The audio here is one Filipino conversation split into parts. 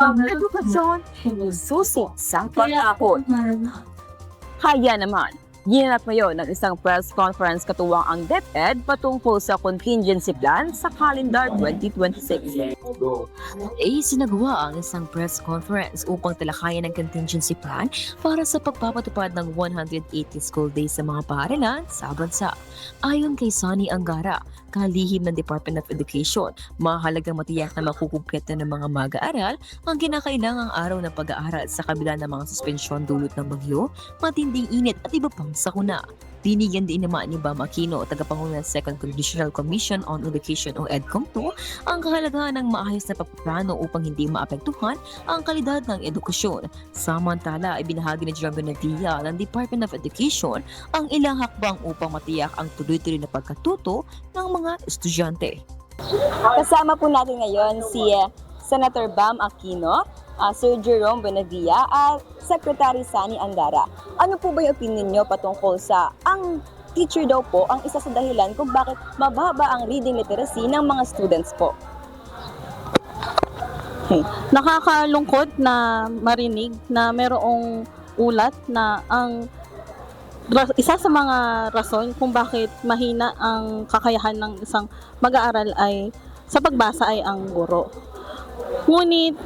Ang edukasyon, susi sa pag-akot. Kaya naman, ginanap ngayon ng isang press conference katuwang ang DepEd patungkol sa contingency plan sa calendar 2026. Sinagawa ang isang press conference upang talakayan ang contingency plan para sa pagpapatupad ng 180 school days sa mga paaralan sa bansa. Ayon kay Sonny Angara, kalihim ng Department of Education, mahalagang matiyak na makukumpleto ng mga mag-aaral ang kinakailangang araw ng pag-aaral sa kabila ng mga suspensyon dulot ng bagyo, matinding init at iba pang sakuna. Binigyan din naman ni Bam Aquino, tagapangulo ng Second Congressional Commission on Education o EDCOM2, ang kahalagahan ng maayos na pagpaplano upang hindi maapektuhan ang kalidad ng edukasyon. Samantala, ibinahagi ni John Benadia ng Department of Education ang ilang hakbang upang matiyak ang tuloy-tuloy na pagkatuto ng mga estudyante. Kasama po natin ngayon si Senator Bam Aquino, Sir Jerome Benavia at Secretary Sonny Angara. Ano po ba yung opinion nyo patungkol sa ang teacher daw po ang isa sa dahilan kung bakit mababa ang reading literacy ng mga students po? Nakakalungkot na marinig na merong ulat na ang isa sa mga rason kung bakit mahina ang kakayahan ng isang mag-aaral ay sa pagbasa ay ang guro. Ngunit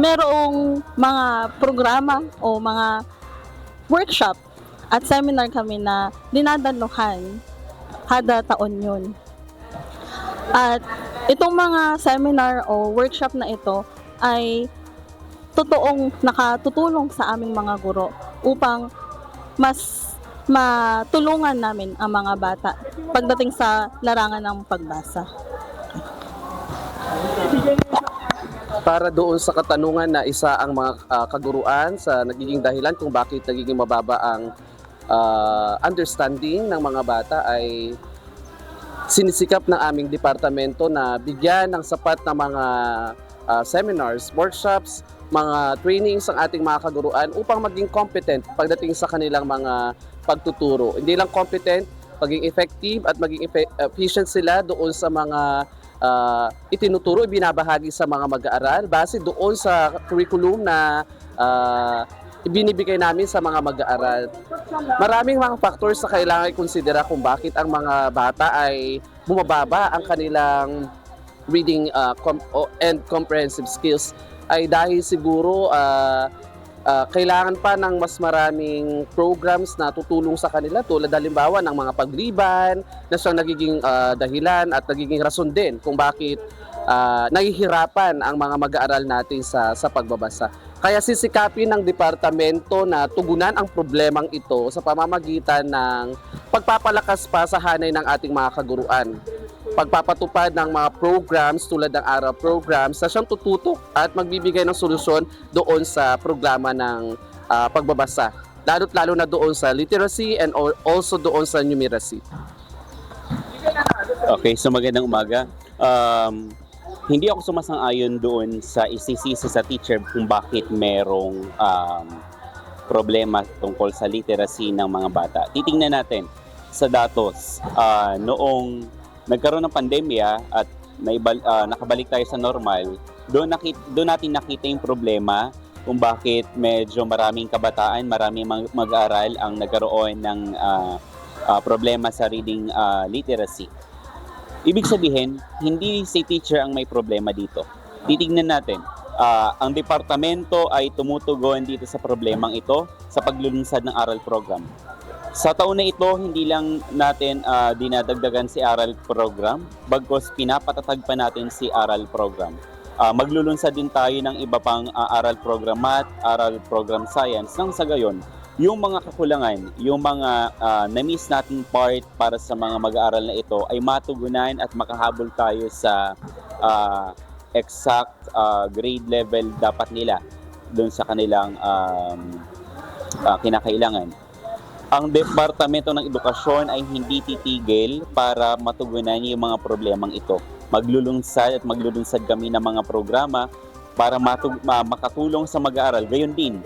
merong mga programa o mga workshop at seminar kami na dinadaluhan kada taon yun. At itong mga seminar o workshop na ito ay totoong nakatutulong sa aming mga guro upang mas matulungan namin ang mga bata pagdating sa larangan ng pagbasa. Para doon sa katanungan na isa ang mga kaguruan sa nagiging dahilan kung bakit nagiging mababa ang understanding ng mga bata ay sinisikap ng aming departamento na bigyan ng sapat na mga seminars, workshops, mga trainings ang ating mga kaguruan upang maging competent pagdating sa kanilang mga pagtuturo. Hindi lang competent, maging effective at maging efficient sila doon sa mga itinuturo, ibinabahagi sa mga mag-aaral base doon sa curriculum na ibinibigay namin sa mga mag-aaral. Maraming mga factors na kailangan i-considera kung bakit ang mga bata ay bumababa ang kanilang reading and comprehensive skills ay dahil siguro kailangan pa ng mas maraming programs na tutulong sa kanila tulad halimbawa ng mga pagliban na siyang nagiging dahilan at nagiging rason din kung bakit nahihirapan ang mga mag-aaral natin sa pagbabasa. Kaya sisikapin ng departamento na tugunan ang problemang ito sa pamamagitan ng pagpapalakas pa sa hanay ng ating mga kaguruan. Pagpapatupad ng mga programs tulad ng ARA programs na siyang tututok at magbibigay ng solusyon doon sa programa ng pagbabasa. Lalo na doon sa literacy and also doon sa numeracy. Okay, so magandang umaga. Hindi ako sumasang-ayon doon sa isisisi sa teacher kung bakit merong problema tungkol sa literacy ng mga bata. Titingnan natin sa datos. Noong nagkaroon ng pandemya at nakabalik tayo sa normal, doon natin nakita yung problema kung bakit medyo maraming kabataan, maraming mag-aaral ang nagkaroon ng problema sa reading literacy. Ibig sabihin, hindi si teacher ang may problema dito. Titignan natin, ang departamento ay tumutugon dito sa problemang ito sa paglulunsad ng ARAL program. Sa taon na ito, hindi lang natin dinadagdagan si ARAL program, bagkus pinapatatag pa natin si ARAL program. Maglulunsad din tayo ng iba pang ARAL program Math, ARAL program Science, nang sa gayon, yung mga kakulangan, yung mga na-miss nating part para sa mga mag-aaral na ito ay matugunan at makahabol tayo sa exact grade level dapat nila doon sa kanilang kinakailangan. Ang Departamento ng Edukasyon ay hindi titigil para matugunan yung mga problemang ito. Maglulunsad kami ng mga programa para makatulong sa mag-aaral. Gayon din,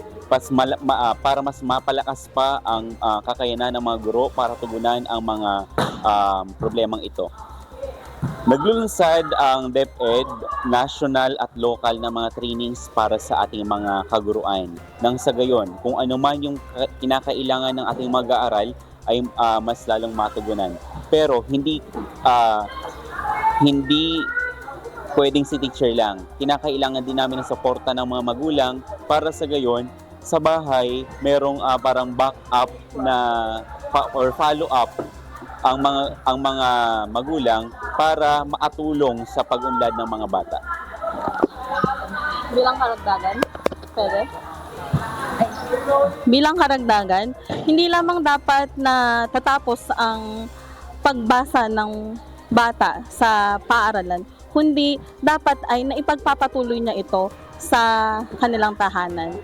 para mas mapalakas pa ang kakayanan ng mga guro para tugunan ang mga problemang ito. Naglulunsad ang DepEd, national at local na mga trainings para sa ating mga kaguruan. Nang sa gayon, kung ano man yung kinakailangan ng ating mag-aaral ay mas lalong matugunan. Pero hindi pwedeng si teacher lang. Kinakailangan din namin ng suporta ng mga magulang para sa gayon, sa bahay, merong parang backup na or follow-up ang mga magulang para makatulong sa pag-unlad ng mga bata. Bilang karagdagan, pwede? Bilang karagdagan, hindi lamang dapat na tatapos ang pagbasa ng bata sa paaralan, kundi dapat ay naipagpapatuloy niya ito sa kanilang tahanan.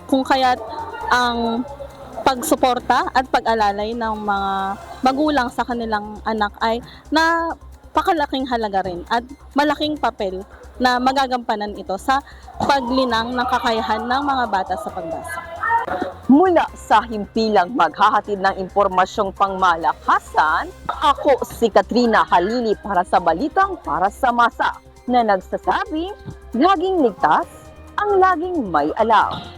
Kung kaya't ang pagsuporta at pag-alalay ng mga magulang sa kanilang anak ay napakalaking halaga rin at malaking papel na magagampanan ito sa paglinang ng kakayahan ng mga bata sa pagbasa. Mula sa himpilang maghahatid ng impormasyong pangmalakasan, ako si Katrina Halili para sa Balitang para sa Masa na nagsasabing, laging ligtas ang laging may alam.